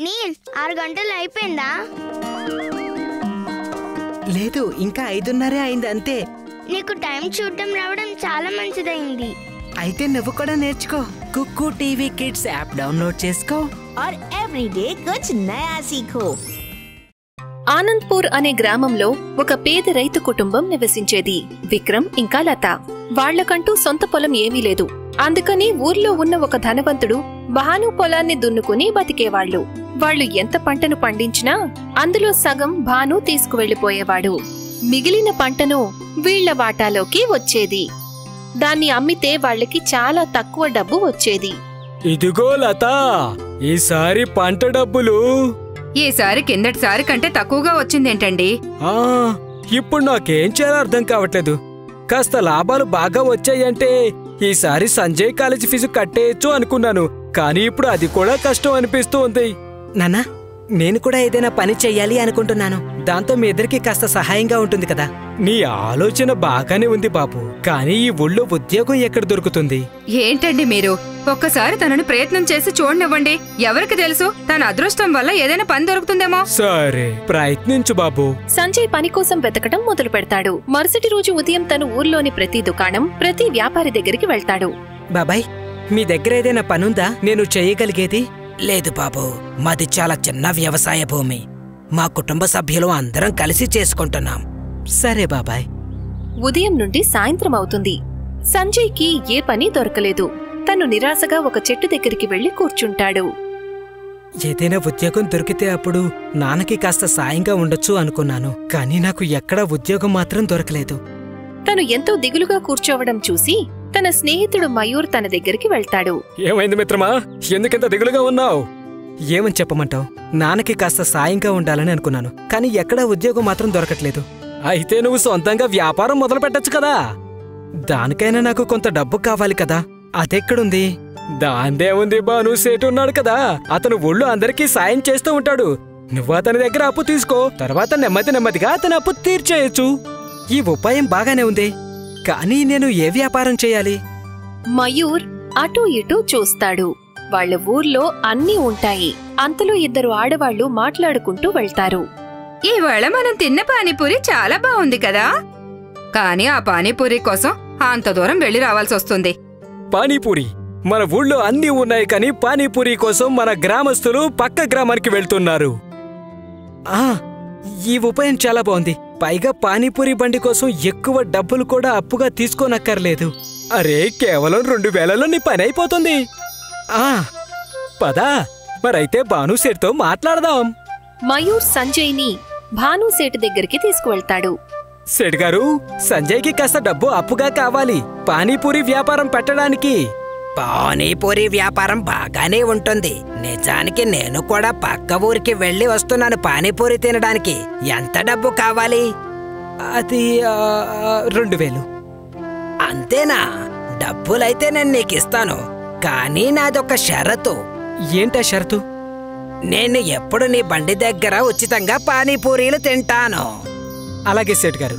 నీల్ 6 గంటలు అయిపోయిందా? లేదు, ఇంకా 5:30 అయింది అంతే. నీకు టైం చూడడం రావడం చాలా మంచిదైంది. అయితే నువ్వు కూడా నేర్చుకో. కుక్కు టీవీ కిడ్స్ యాప్ డౌన్లోడ్ చేసుకో. और एवरीडे कुछ नया सीखो. ఆనంద్పూర్ అనే గ్రామంలో ఒక పేద రైతు కుటుంబం నివసించేది. విక్రమ్ ఇంకా లత. వాళ్లకంటూ సొంత పొలం ఏమీ లేదు. అందుకని ఊర్లో ఉన్న ఒక ధనవంతుడు భాను పొలాన్ని దున్నుకుని బతికేవాళ్లు. వాళ్లు ఎంత పంటను పండించినా అందులో సగం భాను తీసుకువెళ్లిపోయేవాడు. మిగిలిన పంటను వీళ్ల వాటాలోకి వచ్చేది. దాన్ని అమ్మితే వాళ్లకి చాలా తక్కువ డబ్బు వచ్చేది. ఇదిగో లత, ఈసారి పంట డబ్బులు. ఈసారి కిందటిసారి కంటే తక్కువగా వచ్చిందేంటండి? ఇప్పుడు నాకేం చేయాలో అర్థం కావట్లేదు. కాస్త లాభాలు బాగా వచ్చాయంటే ఈసారి సంజయ్ కాలేజీ ఫీజు కట్టేయచ్చు అనుకున్నాను. కానీ ఇప్పుడు అది కూడా కష్టం అనిపిస్తూ ఉంది. నాన్నా, నేను కూడా ఏదైనా పని చెయ్యాలి అనుకుంటున్నాను. దాంతో మీ ఇద్దరికి కాస్త సహాయంగా ఉంటుంది కదా. నీ ఆలోచన బాగానే ఉంది బాబు, కానీ ఈ ఊళ్ళో ఉద్యోగం ఎక్కడ దొరుకుతుంది? ఏంటండి మీరు? ఒక్కసారి తనను ప్రయత్నం చేసి చూడనివ్వండి. ఎవరికి తెలుసు, తన అదృష్టం వల్ల ఏదైనా పని దొరుకుతుందేమో. సరే, ప్రయత్నించు బాబు. సంజయ్ పని కోసం వెతకటం మొదలు పెడతాడు. మరుసటి రోజు ఉదయం తను ఊర్లోని ప్రతి దుకాణం, ప్రతి వ్యాపారి దగ్గరికి వెళ్తాడు. బాబాయ్, మీ దగ్గర ఏదైనా పనుందా నేను చేయగలిగేది? లేదు బాబు, మాది చాలా చిన్న వ్యవసాయ భూమి. మా కుటుంబ సభ్యులు అందరం కలిసి చేసుకుంటున్నాం. సరే బాబాయ్. ఉదయం నుండి సాయంత్రం అవుతుంది. సంజయ్కి ఏ పని దొరకలేదు. తను నిరాశగా ఒక చెట్టు దగ్గరికి వెళ్లి కూర్చుంటాడు. ఏదైనా ఉద్యోగం దొరికితే అప్పుడు నాన్నకి కాస్త సాయంగా ఉండొచ్చు అనుకున్నాను. కానీ నాకు ఎక్కడా ఉద్యోగం మాత్రం దొరకలేదు. తను ఎంతో దిగులుగా కూర్చోవడం చూసి తన స్నేహితుడు మయూర్ తన దగ్గరికి వెళ్తాడు. ఏమైంది మిత్రమా, ఎందుకింత దిగులుగా ఉన్నావు? ఏమని చెప్పమంటావు? నాన్నకి కాస్త సాయంగా ఉండాలని అనుకున్నాను, కానీ ఎక్కడా ఉద్యోగం మాత్రం దొరకట్లేదు. అయితే నువ్వు సొంతంగా వ్యాపారం మొదలు పెట్టొచ్చు కదా. దానికైనా నాకు కొంత డబ్బు కావాలి కదా. అదెక్కడుంది? దాందే ఉంది, భాను సేటు ఉన్నాడు కదా. అతను ఊళ్ళో అందరికీ సాయం చేస్తూ ఉంటాడు. నువ్వు అతని దగ్గర అప్పు తీసుకో, తర్వాత నెమ్మదిగా అతని అప్పు తీర్చేయచ్చు. ఈ ఉపాయం బాగానే ఉంది, కానీ నేను ఏ వ్యాపారం చేయాలి? మయూర్ అటూ ఇటూ చూస్తాడు. వాళ్ల ఊర్లో అన్నీ ఉంటాయి. అంతలో 2 ఆడవాళ్లు మాట్లాడుకుంటూ వెళ్తారు. ఈవేళ మనం తిన్న పానీపూరి చాలా బాగుంది కదా, కానీ ఆ పానీపూరి కోసం అంత దూరం వెళ్లి రావాల్సి వస్తుంది. పానీపూరి? మన ఊళ్ళో అన్నీ ఉన్నాయి, కానీ పానీపూరి కోసం మన గ్రామస్తులు పక్క గ్రామానికి వెళ్తున్నారు. ఈ ఉపాయం చాలా బాగుంది. పైగా పానీపూరి బండి కోసం ఎక్కువ డబ్బులు కూడా అప్పుగా తీసుకోనక్కర్లేదు. అరే, కేవలం 2000లో నీ పని అయిపోతుంది. పదా, మరైతే భాను సేట్తో మాట్లాడదాం. మయూర్ సంజయ్ని భాను సేటు దగ్గరికి తీసుకువెళ్తాడు. సేట్ గారు, సంజయ్కి కాస్త డబ్బు అప్పుగా కావాలి పానీపూరి వ్యాపారం పెట్టడానికి. పానీపూరి వ్యాపారం బాగానే ఉంటుంది. నిజానికి నేను కూడా పక్క ఊరికి వెళ్ళి వస్తున్నాను పానీపూరి తినడానికి. ఎంత డబ్బు కావాలి? అది 2000. అంతేనా? డబ్బులైతే నేను నీకిస్తాను, కానీ నాదొక షరతు. ఏంటా షరతు? నేను ఎప్పుడు నీ బండి దగ్గర ఉచితంగా పానీపూరీలు తింటాను. అలాగే సేట్ గారు.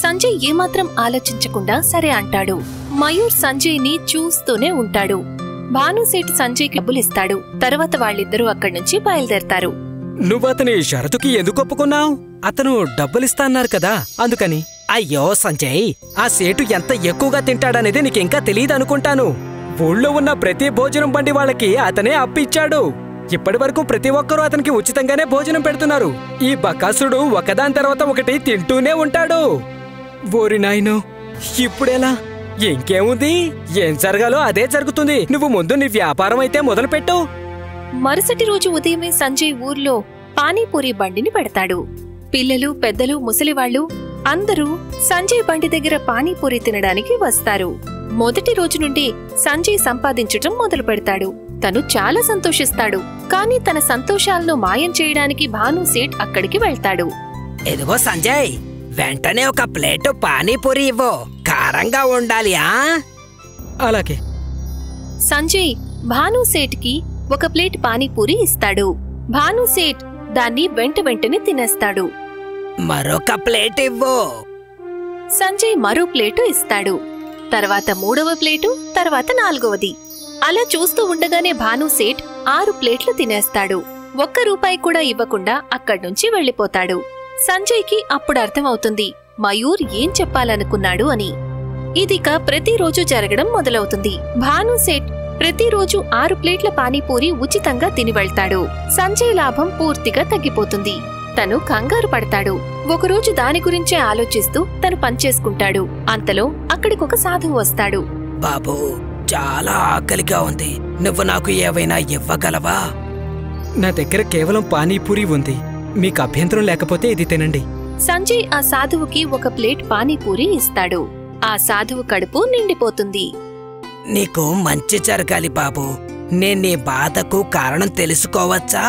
సంజయ్ ఏమాత్రం ఆలోచించకుండా సరే అంటాడు. మయూర్ సంజయ్ని చూస్తూనే ఉంటాడు. భానుసేట్ సంజయ్కి డబ్బులిస్తాడు. తర్వాత వాళ్ళిద్దరూ అక్కడి నుంచి బయలుదేరతారు. నువ్వతని షరతుకి ఎందుకు ఒప్పుకున్నావు? అతను డబ్బులిస్తా అన్నారు కదా, అందుకని. అయ్యో సంజయ్, ఆ సేటు ఎంత ఎక్కువగా తింటాడనేది నీకింకా తెలియదనుకుంటాను. ఊళ్ళో ఉన్న ప్రతి భోజనం బండి వాళ్ళకి అతనే అప్పిచ్చాడు. ఇప్పటి వరకు ప్రతి ఒక్కరూ అతనికి ఉచితంగానే భోజనం పెడుతున్నారు. ఈ బకాసుడు ఒకదాని తర్వాత ఒకటి తింటూనే ఉంటాడు. ఓరి నాయనో, ఇప్పుడెలా? ఇంకేముంది, ఏం జరగాలో అదే జరుగుతుంది. నువ్వు ముందు నీ వ్యాపారం అయితే మొదలుపెట్టు. మరుసటి రోజు ఉదయమే సంజయ్ ఊర్లో పానీపూరి బండిని పెడతాడు. పిల్లలు, పెద్దలు, ముసలివాళ్లు అందరూ సంజయ్ బండి దగ్గర పానీపూరి తినడానికి వస్తారు. మొదటి రోజు నుండి సంజయ్ సంపాదించటం మొదలు పెడతాడు. తను చాలా సంతోషిస్తాడు. కానీ తన సంతోషాలను మాయం చేయడానికి భానుసేట్ అక్కడికి వెళ్తాడు. ఎదుగో సంజయ్, వెంటనే ఒక ప్లేటు పానీపూరి ఇవ్వు. కారంగా ఉండాలి. అలాగే. సంజయ్ భానుసేట్కి ఒక ప్లేట్ పానీపూరి ఇస్తాడు. భానుసేట్ దాన్ని వెంటనే తినేస్తాడు. మరొక ప్లేట్ ఇవ్వు. సంజయ్ మరో ప్లేటు ఇస్తాడు. తర్వాత 3వ ప్లేటు, తర్వాత 4వది. అలా చూస్తూ ఉండగానే భానుసేట్ 6 ప్లేట్లు తినేస్తాడు. ఒక్క రూపాయి కూడా ఇవ్వకుండా అక్కడ్నుంచి వెళ్లిపోతాడు. సంజయ్కి అప్పుడు అర్థమవుతుంది మయూర్ ఏం చెప్పాలనుకున్నాడు అని. ఇదిక ప్రతిరోజు జరగడం మొదలవుతుంది. భాను సేట్ ప్రతిరోజు 6 ప్లేట్ల పానీపూరి ఉచితంగా తిని వెళ్తాడు. సంజయ్ లాభం పూర్తిగా తగ్గిపోతుంది. తను కంగారు పడతాడు. ఒకరోజు దాని గురించే ఆలోచిస్తూ తను పనిచేసుకుంటాడు. అంతలో అక్కడికొక సాధువు వస్తాడు. బాబూ, చాలా ఆకలిగా ఉంది. నువ్వు నాకు ఏవైనా ఇవ్వగలవా? నా దగ్గర కేవలం పానీపూరి ఉంది. మీకు అభ్యంతరం లేకపోతే ఇది తినండి. సంజయ్ ఆ సాధువుకి ఒక ప్లేట్ పానీపూరి ఇస్తాడు. ఆ సాధువు కడుపు నిండిపోతుంది. నీకు మంచి జరగాలి బాబూ. నేను నీ బాధకు కారణం తెలుసుకోవచ్చా?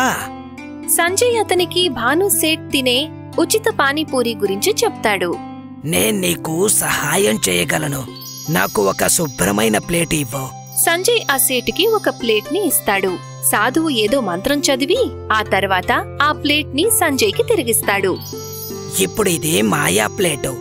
సంజయ్ అతనికి భాను సేట్ తినే ఉచిత పానీపూరి గురించి చెప్తాడు. నేను నీకు సహాయం చేయగలను. నాకు ఒక శుభ్రమైన ప్లేట్ ఇవ్వు. సంజయ్ ఆ సేటుకి ఒక ప్లేట్ ని ఇస్తాడు. సాధువు ఏదో మంత్రం చదివి ఆ తర్వాత ఆ ప్లేట్ ని సంజయ్కి తిరిగిస్తాడు. ఇప్పుడు ఇది మాయా ప్లేటు.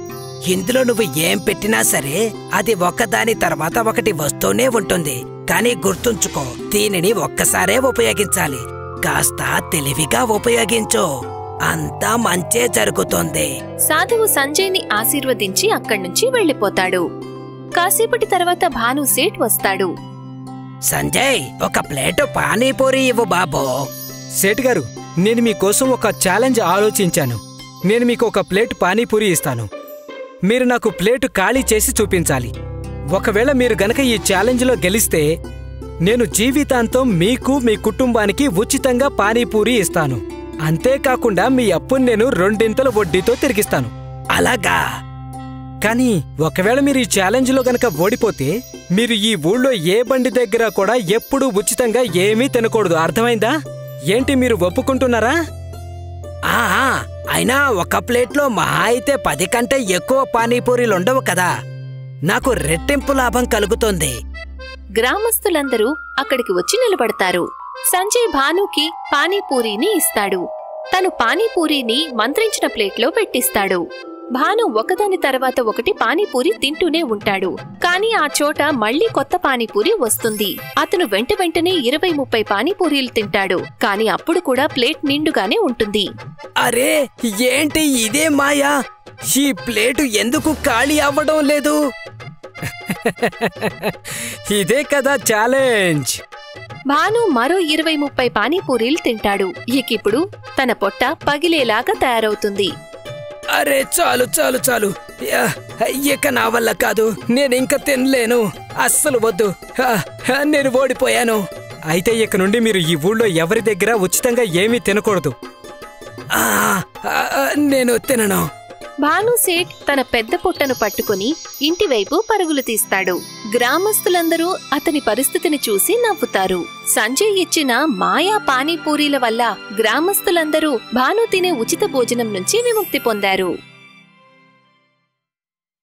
ఇందులో నువ్వు ఏం పెట్టినా సరే అది ఒకదాని తర్వాత ఒకటి వస్తూనే ఉంటుంది. కానీ గుర్తుంచుకో, దీనిని ఒక్కసారే ఉపయోగించాలి. కాస్త తెలివిగా ఉపయోగించు. అంతా మంచే జరుగుతుంది. సాధువు సంజయ్ని ఆశీర్వదించి అక్కడ్నుంచి వెళ్లిపోతాడు. కాసేపటి తర్వాత భాను సేట్ వస్తాడు. సంజయ్, ఒక ప్లేటు పానీపూరి ఇవ్వు బాబూ. సేట్ గారు, నేను మీకోసం ఒక ఛాలెంజ్ ఆలోచించాను. నేను మీకు ఒక ప్లేట్ పానీపూరి ఇస్తాను. మీరు నాకు ప్లేటు ఖాళీ చేసి చూపించాలి. ఒకవేళ మీరు గనక ఈ ఛాలెంజ్లో గెలిస్తే నేను జీవితాంతం మీకు మీ కుటుంబానికి ఉచితంగా పానీపూరి ఇస్తాను. అంతేకాకుండా మీ అప్పుని నేను 2 వడ్డీతో తిరిగిస్తాను. అలాగా? కానీ ఒకవేళ మీరు ఈ ఛాలెంజ్లో గనక ఓడిపోతే మీరు ఈ ఊళ్ళో ఏ బండి దగ్గర కూడా ఎప్పుడూ ఉచితంగా ఏమీ తినకూడదు. అర్థమైందా? ఏంటి, మీరు ఒప్పుకుంటున్నారా? అయినా ఒక ప్లేట్లో మహా అయితే 10 కంటే ఎక్కువ పానీపూరీలుండవు కదా. నాకు రెట్టింపు లాభం కలుగుతుంది. గ్రామస్తులందరూ అక్కడికి వచ్చి నిలబడతారు. సంజయ్ భానుకి పానీపూరీని ఇస్తాడు. తను పానీపూరీని మంత్రించిన ప్లేట్లో పెట్టిస్తాడు. భాను ఒకదాని తర్వాత ఒకటి పానీపూరి తింటూనే ఉంటాడు. కాని ఆ చోట మళ్లీ కొత్త పానీపూరి వస్తుంది. అతను వెంటనే 20-30 పానీపూరీలు తింటాడు. కాని అప్పుడు కూడా ప్లేట్ నిండుగానే ఉంటుంది. అరే, ఏంటి ఇదే మాయా? ఈ ప్లేటు ఎందుకు ఖాళీ అవ్వడం లేదు? ఇదే కదా ఛాలెంజ్. భాను మరో 20-30 పానీపూరీలు తింటాడు. ఇకిప్పుడు తన పొట్ట పగిలేలాగా తయారవుతుంది. అరే, చాలు చాలు చాలు. ఇక నా వల్ల కాదు. నేనింక తినలేను. అస్సలు వద్దు. నేను ఓడిపోయాను. అయితే ఇక నుండి మీరు ఈ ఊళ్ళో ఎవరి దగ్గర ఉచితంగా ఏమీ తినకూడదు. నేను తినను. భాను సేట్ తన పెద్ద పొట్టను పట్టుకుని ఇంటివైపు పరుగులు తీస్తాడు. గ్రామస్తులందరూ అతని పరిస్థితిని చూసి నవ్వుతారు. సంజయ్ ఇచ్చిన మాయా పానీపూరీల వల్ల గ్రామస్తులందరూ భాను తినే ఉచిత భోజనం నుంచి విముక్తి పొందారు.